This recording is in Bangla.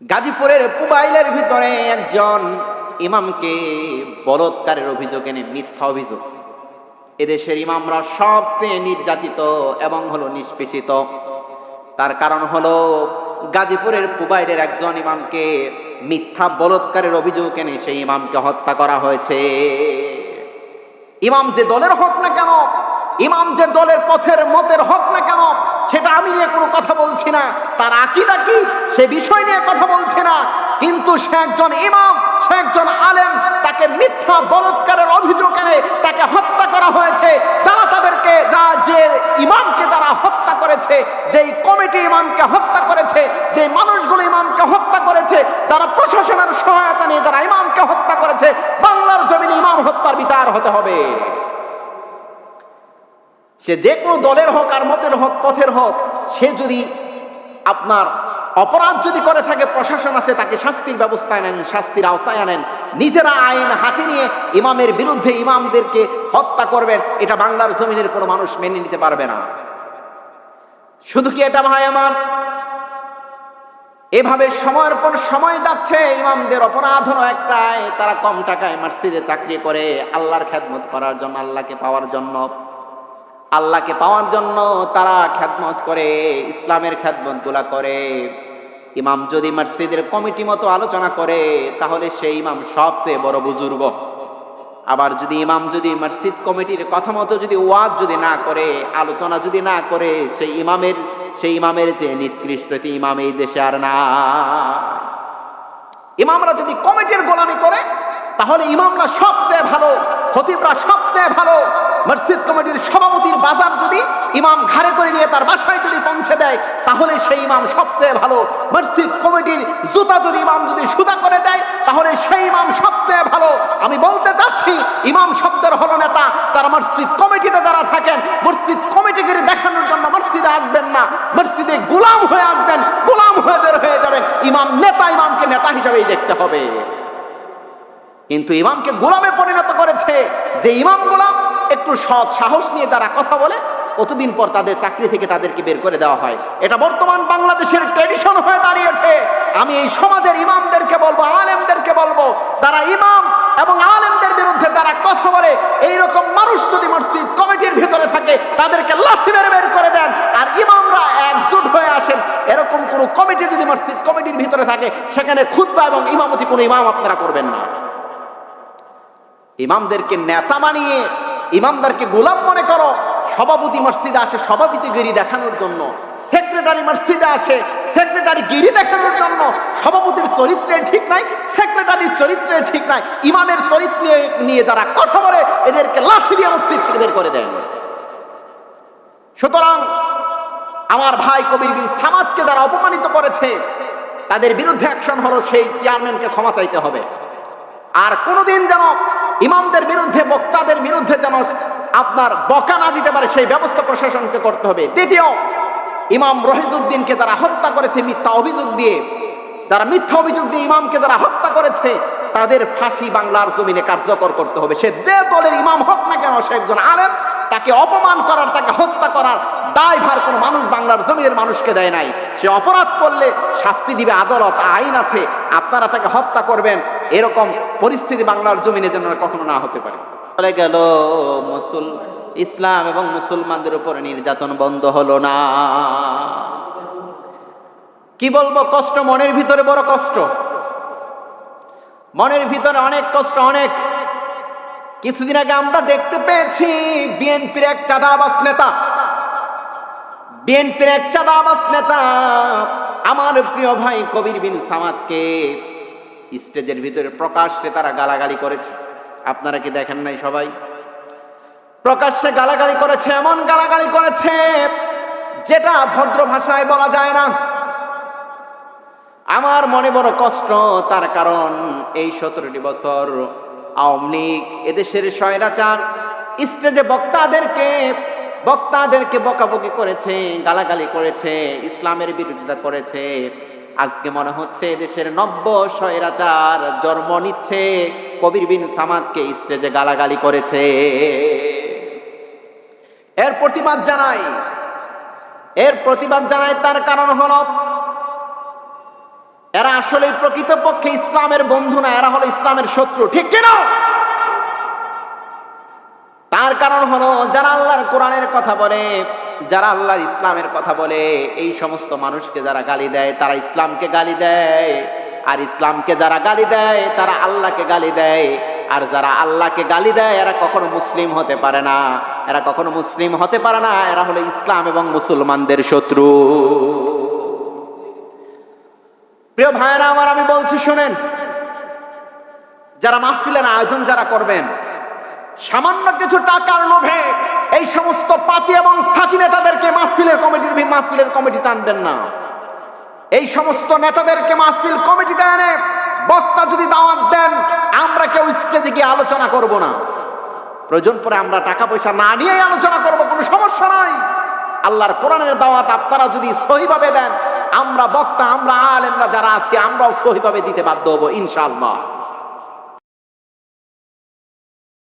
গাজীপুরের পুবাইলের ভিতরে একজন ইমামকে বলৎকারের অভিযোগ এনে মিথ্যা অভিযোগ। এদেশের ইমামরা সবচেয়ে নির্যাতিত এবং হলো নিষ্পেষিত। তার কারণ হলো গাজীপুরের পুবাইলের একজন ইমামকে মিথ্যা বলৎকারের অভিযোগ এনে সেই ইমামকে হত্যা করা হয়েছে। ইমাম যে দলের হোক না কেন, ইমাম যে দলের পথের মতের হোক না কেন, সেটা আমি নিয়ে কোনো কথা বলছি না। তার আকীদা কি সে বিষয় নিয়ে কথা বলছি না, কিন্তু সে একজন ইমাম, সে একজন আলেম, তাকে মিথ্যা বলৎকারের অভিযোগ এনে তাকে হত্যা করা হয়েছে। যারা তাদেরকে যে ইমামকে যারা হত্যা করেছে, যেই কমিটি ইমামকে হত্যা করেছে, যে মানুষগুলো ইমামকে হত্যা করেছে, যারা প্রশাসনের সহায়তা নিয়ে যারা ইমামকে হত্যা করেছে, বাংলার জমিনে ইমাম হত্যার বিচার হতে হবে। সে যে কোনো দলের হোক আর মতের হোক পথের হোক, সে যদি আপনার অপরাধ যদি করে থাকে, প্রশাসন আছে, তাকে শাস্তির ব্যবস্থায় নেন, শাস্তির আওতায় আনেন। নিজেরা আইন হাতে নিয়ে ইমামের বিরুদ্ধে ইমামদেরকে হত্যা করবেন, এটা বাংলার জমিনের কোনো মানুষ মেনে নিতে পারবে না। শুধু কি এটা ভাই আমার, এভাবে সময়ের পর সময় যাচ্ছে, ইমামদের অপরাধ হলো একটাই, তারা কম টাকায় মসজিদে চাকরি করে আল্লাহর খেদমত করার জন্য, আল্লাহকে পাওয়ার জন্য, আল্লাহকে পাওয়ার জন্য তারা খেদমত করে, ইসলামের খেদমত গুলা করে। ইমাম যদি মসজিদের কমিটি মতো আলোচনা করে, তাহলে সেই ইমাম সবচেয়ে বড় বুজুর্গ। আবার যদি ইমাম যদি মসজিদ কমিটির কথা মতো যদি ওয়াজ যদি না করে, আলোচনা যদি না করে, সেই ইমামের যে নিকৃষ্ট ইমাম এই দেশে আর না। ইমামরা যদি কমিটির গোলামি করে, তাহলে ইমামরা সবচেয়ে ভালো, খতিবরা সবচেয়ে ভালো। মসজিদ কমিটির সভাপতির বাজার যদি ইমাম ঘাড়ে করে নিয়ে তার বাসায় যদি পৌঁছে দেয়, তাহলে সেই ইমাম সবচেয়ে ভালো। মসজিদ কমিটির জুতা যদি ইমাম যদি সুদা করে দেয়, তাহলে সেই ইমাম সবচেয়ে ভালো। আমি বলতে চাচ্ছি, ইমাম শব্দের হলো নেতা। তারা মসজিদ কমিটিতে যারা থাকেন, মসজিদ কমিটিকে দেখানোর জন্য মসজিদে আসবেন না, মসজিদে গোলাম হয়ে আসবেন, গোলাম হয়ে বের হয়ে যাবেন। ইমাম নেতা, ইমামকে নেতা হিসেবেই দেখতে হবে। কিন্তু ইমামকে গোলামে পরিণত করেছে যে ইমাম গোলাম, একটু সৎ সাহস নিয়ে যারা কথা বলে, কতদিন পর তাদের চাকরি থেকে তাদেরকে বের করে দেওয়া হয়। এটা বর্তমান বাংলাদেশের ট্র্যাডিশন হয়ে দাঁড়িয়েছে। আমি এই সমাজের ইমামদেরকে বলবো, আলেমদেরকে বলবো, যারা ইমাম এবং আলেমদের বিরুদ্ধে যারা কথা বলে, এইরকম মানুষ যদি মসজিদ কমিটির ভিতরে থাকে, তাদেরকে লাথি মেরে বের করে দেন। আর ইমামরা একজোট হয়ে আসেন। এরকম কোন কমিটি যদি মসজিদ কমিটির ভিতরে থাকে, সেখানে খুতবা এবং ইমামতি কোনো ইমাম আপনারা করবেন না। ইমামদেরকে নেতা বানিয়ে ইমামদারকে গোলাম মনে করো। সভাপতি মসজিদে আসে সভাপতিগিরি দেখানোর জন্য, সেক্রেটারি মসজিদে আসে সেক্রেটারিগিরি দেখানোর জন্য। সভাপতির চরিত্রে ঠিক নাই, সেক্রেটারির চরিত্রে ঠিক নাই, ইমামের চরিত্র নিয়ে যারা কথা বলে, এদেরকে লাঠি দিয়ে মসজিদ থেকে বের করে দেন। সুতরাং আমার ভাই কবির বিন সামাদকে যারা অপমানিত করেছে, তাদের বিরুদ্ধে অ্যাকশন হলো সেই চেয়ারম্যানকে ক্ষমা চাইতে হবে। আর কোনোদিন যেন ইমামদের বিরুদ্ধে, বক্তাদের বিরুদ্ধে যেন আপনার বকা না দিতে পারে, সেই ব্যবস্থা প্রশাসনকে করতে হবে। দ্বিতীয়, ইমাম রহিজউদ্দিনকে যারা হত্যা করেছে মিথ্যা অভিযোগ দিয়ে, যারা মিথ্যা অভিযোগ দিয়ে ইমামকে যারা হত্যা করেছে, তাদের ফাঁসি বাংলার জমিনে কার্যকর করতে হবে। সে যে দলের ইমাম হোক না কেন, সে একজন আলেম, তাকে অপমান করার, তাকে হত্যা করার দায়ভার কোনো মানুষ বাংলার জমিনের মানুষকে দেয় নাই। সে অপরাধ করলে শাস্তি দিবে আদালত, আইন আছে। আপনারা তাকে হত্যা করবেন, এরকম পরিস্থিতি বাংলার জমিনে যেন কখনো না হতে পারে। বলে গেল ইসলাম এবং মুসলমানদের উপরে নির্যাতন বন্ধ হলো না। কি বলবো, কষ্ট মনের ভিতরে, বড় কষ্ট মনের ভিতরে, অনেক কষ্ট, অনেক। কিছুদিন আগে আমরা দেখতে পেয়েছি বিএনপির এক চাঁদাবাজ নেতা, আমার প্রিয় ভাই কবির বিন সামাদকে স্টেজের ভিতরে প্রকাশ্যে তারা গালাগালি করেছে। আপনারা কি দেখেন নাই? সবাই প্রকাশ্যে গালাগালি করেছে, এমন গালাগালি করেছে যেটা ভদ্র ভাষায় বলা যায় না। আমার মনে বড় কষ্ট, তার কারণ এই 17টি বছর আওয়ামী লীগ এদেশের স্বৈরাচার স্টেজে বক্তাদেরকে বকাবকি করেছে, গালাগালি করেছে, ইসলামের বিরোধিতা করেছে। আজকে মনে হচ্ছে এদেশের নব্য স্বৈরাচার জন্ম নিচ্ছে কবির বিন সামাদকে স্টেজে গালাগালি করেছে। এর প্রতিবাদ জানাই, তার কারণ হলো এরা আসলে প্রকৃতপক্ষে ইসলামের বন্ধু না, এরা হলো ইসলামের শত্রু, ঠিক কিনা? তার কারণ হলো যারা আল্লাহর কোরআনের কথা বলে, যারা আল্লাহর ইসলামের কথা বলে, এই সমস্ত মানুষকে যারা গালি দেয় তারা ইসলামকে গালি দেয়, আর ইসলামকে যারা গালি দেয় তারা আল্লাহকে গালি দেয়, আর যারা আল্লাহকে গালি দেয় এরা কখনো মুসলিম হতে পারে না, এরা কখনো মুসলিম হতে পারে না, এরা হলো ইসলাম এবং মুসলমানদের শত্রু। প্রিয় ভাইরা আমার, আমি বলছি শুনেন, যারা মাহফিলের আয়োজন যারা করবেন, সামান্য কিছু টাকার লোভে এই সমস্ত পাতি এবং সাথী নেতাদেরকে মাহফিলের কমিটিতে আনবেন না। এই সমস্ত নেতাদেরকে মাহফিল কমিটিতে এনে বক্তা যদি দাওয়াত দেন, আমরা কেউ স্টেজে গিয়ে আলোচনা করব না। প্রয়োজন পরে আমরা টাকা পয়সা না নিয়েই আলোচনা করব, কোনো সমস্যা নাই। আল্লাহর কোরআনের দাওয়াত আপনারা যদি সহিভাবে দেন, আমরা বক্তা, আমরা আলেমরা যারা আছি, আমরাও সহিভাবে দিতে বাধ্য হব ইনশাআল্লাহ।